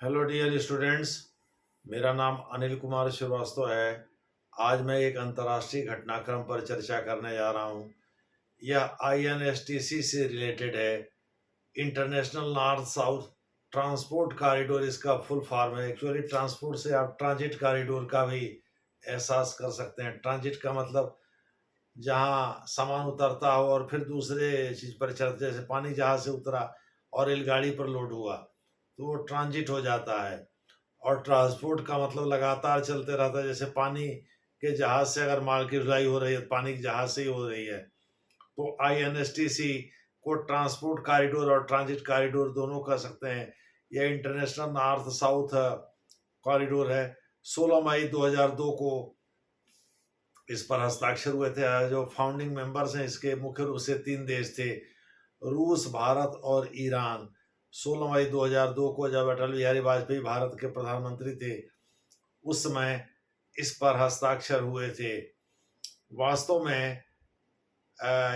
Hello dear students. मेरा नाम अनिल कुमार श्रीवास्तव है। आज मैं एक अंतर्राष्ट्रीय घटनाक्रम पर चर्चा करने जा रहा हूँ। यह INSTC से रिलेटेड है। International north south transport corridor इसका फुल फॉर्म है। एक्चुअली ट्रांसपोर्ट से आप ट्रांजिट कॉरिडोर का भी एहसास कर सकते हैं। ट्रांजिट का मतलब जहाँ सामान उतरता हो और फिर दूसरे चीज़ पर चढ़ते, जैसे पानी जहाज से उतरा और रेलगाड़ी पर लोड हुआ तो वो ट्रांजिट हो जाता है। और ट्रांसपोर्ट का मतलब लगातार चलते रहता है। जैसे पानी के जहाज से अगर माल की ढुलाई हो रही है, पानी के जहाज से ही हो रही है, तो INSTC को ट्रांसपोर्ट कॉरिडोर और ट्रांजिट कॉरिडोर दोनों कह सकते हैं। यह इंटरनेशनल नॉर्थ साउथ कॉरिडोर है। 16 मई 2002 को इस पर हस्ताक्षर हुए थे। जो फाउंडिंग मेंबर्स हैं इसके मुख्य रूप से 3 देश थे, रूस, भारत और ईरान। 16 मई 2002 को जब अटल बिहारी वाजपेयी भारत के प्रधानमंत्री थे उस समय इस पर हस्ताक्षर हुए थे। वास्तव में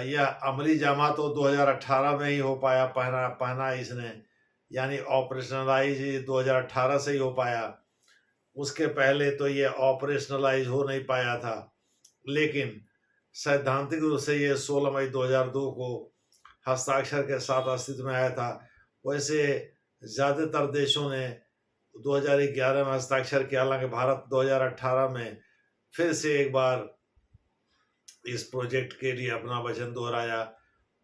यह अमली जामा तो 2018 में ही हो पाया, पहना पहना इसने, यानी ऑपरेशनलाइज 2018 से ही हो पाया। उसके पहले तो ये ऑपरेशनलाइज हो नहीं पाया था, लेकिन सैद्धांतिक रूप से ये 16 मई 2002 को हस्ताक्षर के साथ अस्तित्व में आया था। वैसे ज़्यादातर देशों ने 2011 में हस्ताक्षर किया, हालांकि भारत 2018 में फिर से एक बार इस प्रोजेक्ट के लिए अपना वचन दोहराया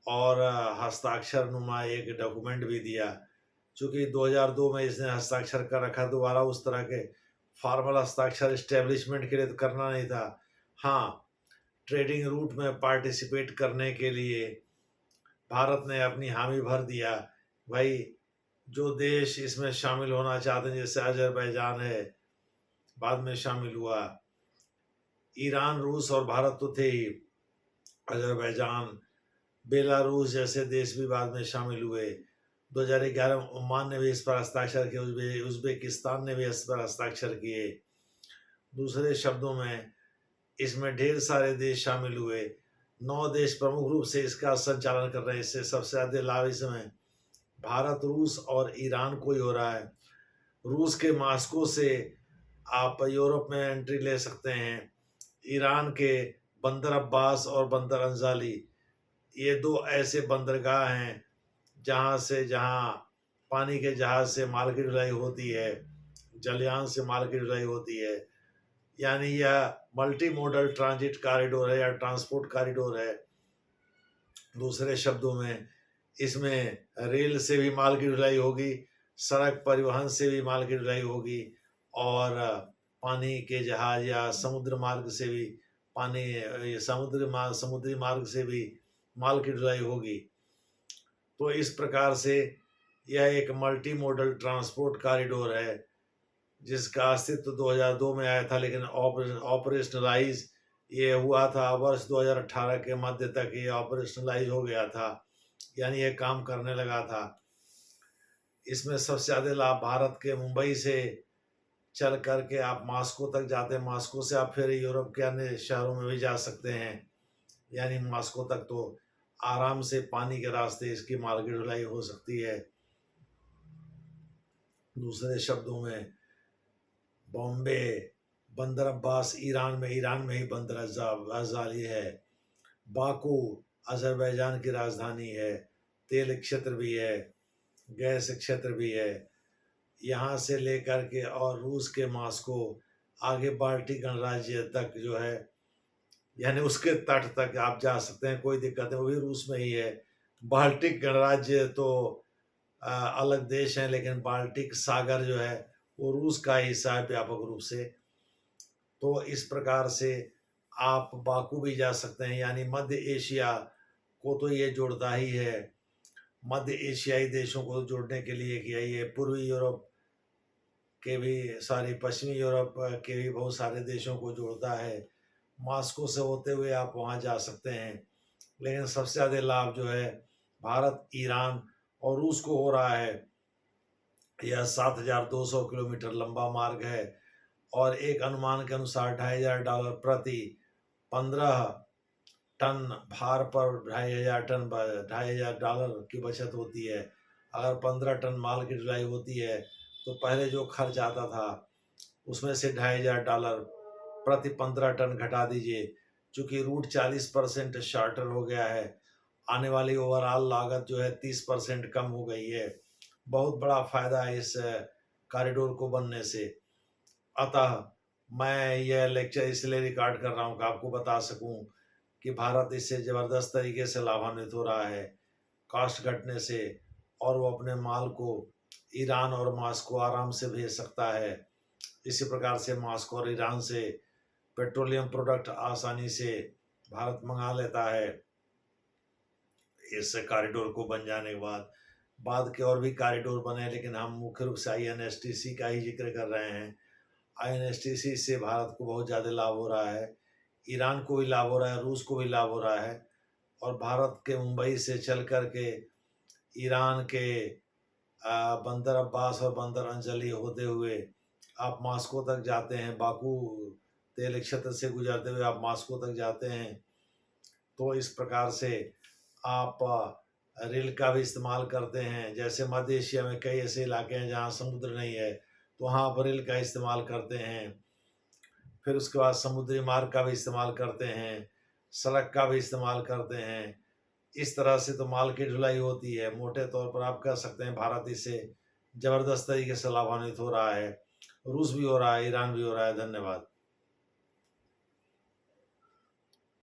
और हस्ताक्षर नुमा एक डॉक्यूमेंट भी दिया। चूँकि 2002 में इसने हस्ताक्षर कर रखा, दोबारा उस तरह के फॉर्मल हस्ताक्षर इस्टेब्लिशमेंट के लिए तो करना नहीं था। हाँ, ट्रेडिंग रूट में पार्टिसिपेट करने के लिए भारत ने अपनी हामी भर दिया। भाई, जो देश इसमें शामिल होना चाहते हैं, जैसे अजरबैजान है, बाद में शामिल हुआ। ईरान, रूस और भारत तो थे ही, अजरबैजान, बेलारूस जैसे देश भी बाद में शामिल हुए। 2011 में ओमान ने भी इस पर हस्ताक्षर किए, उज्बेकिस्तान ने भी इस पर हस्ताक्षर किए। दूसरे शब्दों में इसमें ढेर सारे देश शामिल हुए। 9 देश प्रमुख रूप से इसका संचालन कर रहे हैं। इससे सबसे ज़्यादा लाभ इसमें भारत, रूस और ईरान को ही हो रहा है। रूस के मास्को से आप यूरोप में एंट्री ले सकते हैं। ईरान के बंदर अब्बास और बंदर अंजाली, ये 2 ऐसे बंदरगाह हैं जहाँ पानी के जहाज से माल की ढुलाई होती है, जलयान से माल की ढुलाई होती है। यानी यह मल्टी मोडल ट्रांजिट कॉरिडोर है या ट्रांसपोर्ट कॉरिडोर है। दूसरे शब्दों में इसमें रेल से भी माल की ढुलाई होगी, सड़क परिवहन से भी माल की ढुलाई होगी और पानी के जहाज या समुद्र मार्ग से भी समुद्री मार्ग से भी माल की ढुलाई होगी। तो इस प्रकार से यह एक मल्टी मॉडल ट्रांसपोर्ट कॉरिडोर है जिसका अस्तित्व 2002 में आया था, लेकिन ऑपरेशनलाइज ये हुआ था वर्ष 2018 के मध्य तक। ये ऑपरेशनलाइज हो गया था, यानी ये काम करने लगा था। इसमें सबसे ज़्यादा लाभ भारत के मुंबई से चल करके आप मास्को तक जाते हैं। मास्को से आप फिर यूरोप के अन्य शहरों में भी जा सकते हैं। यानी मास्को तक तो आराम से पानी के रास्ते इसकी माल की ढुलाई हो सकती है। दूसरे शब्दों में बॉम्बे, बंदर अब्बास ईरान में ही बंदर अज़ाली है। बाकू अजरबैजान की राजधानी है। तेल क्षेत्र भी है, गैस क्षेत्र भी है। यहाँ से लेकर के और रूस के मास्को आगे बाल्टिक गणराज्य तक जो है, यानी उसके तट तक आप जा सकते हैं, कोई दिक्कत नहीं, वो भी रूस में ही है। बाल्टिक गणराज्य तो अलग देश हैं, लेकिन बाल्टिक सागर जो है वो रूस का हिस्सा है व्यापक रूप से। तो इस प्रकार से आप बाकू भी जा सकते हैं, यानी मध्य एशिया को तो ये जोड़ता ही है। मध्य एशियाई देशों को जोड़ने के लिए किया। ये पूर्वी यूरोप के भी, पश्चिमी यूरोप के भी बहुत सारे देशों को जोड़ता है। मास्को से होते हुए आप वहाँ जा सकते हैं। लेकिन सबसे ज़्यादा लाभ जो है भारत, ईरान और रूस को हो रहा है। यह 7,200 किलोमीटर लंबा मार्ग है और एक अनुमान के अनुसार $2,500 प्रति 15 टन भार पर $2,500 की बचत होती है। अगर 15 टन माल की ढुलाई होती है तो पहले जो खर्च आता था उसमें से $2,500 प्रति 15 टन घटा दीजिए। चूंकि रूट 40% शार्टर हो गया है, आने वाली ओवरऑल लागत जो है 30% कम हो गई है। बहुत बड़ा फायदा है इस कॉरिडोर को बनने से। अतः मैं यह लेक्चर इसलिए रिकॉर्ड कर रहा हूँ कि आपको बता सकूं कि भारत इससे ज़बरदस्त तरीके से लाभान्वित हो रहा है कास्ट घटने से, और वो अपने माल को ईरान और मास्को आराम से भेज सकता है। इसी प्रकार से मास्को और ईरान से पेट्रोलियम प्रोडक्ट आसानी से भारत मंगा लेता है। इस कॉरिडोर को बन जाने के बाद के और भी कॉरिडोर बने, लेकिन हम मुख्य रूप से INSTC का ही जिक्र कर रहे हैं। INSTC से भारत को बहुत ज़्यादा लाभ हो रहा है, ईरान को भी लाभ हो रहा है, रूस को भी लाभ हो रहा है। और भारत के मुंबई से चल कर के ईरान के बंदर अब्बास और बंदर अंजली होते हुए आप मास्को तक जाते हैं, बाकू तेल क्षेत्र से गुजरते हुए आप मास्को तक जाते हैं। तो इस प्रकार से आप रेल का भी इस्तेमाल करते हैं। जैसे मध्य एशिया में कई ऐसे इलाके हैं जहाँ समुद्र नहीं है, तो वहाँ आप रेल का इस्तेमाल करते हैं। फिर उसके बाद समुद्री मार्ग का भी इस्तेमाल करते हैं, सड़क का भी इस्तेमाल करते हैं। इस तरह से तो माल की ढुलाई होती है। मोटे तौर पर आप कह सकते हैं भारत इससे ज़बरदस्त तरीके से लाभान्वित हो रहा है। रूस भी हो रहा है, ईरान भी हो रहा है। धन्यवाद।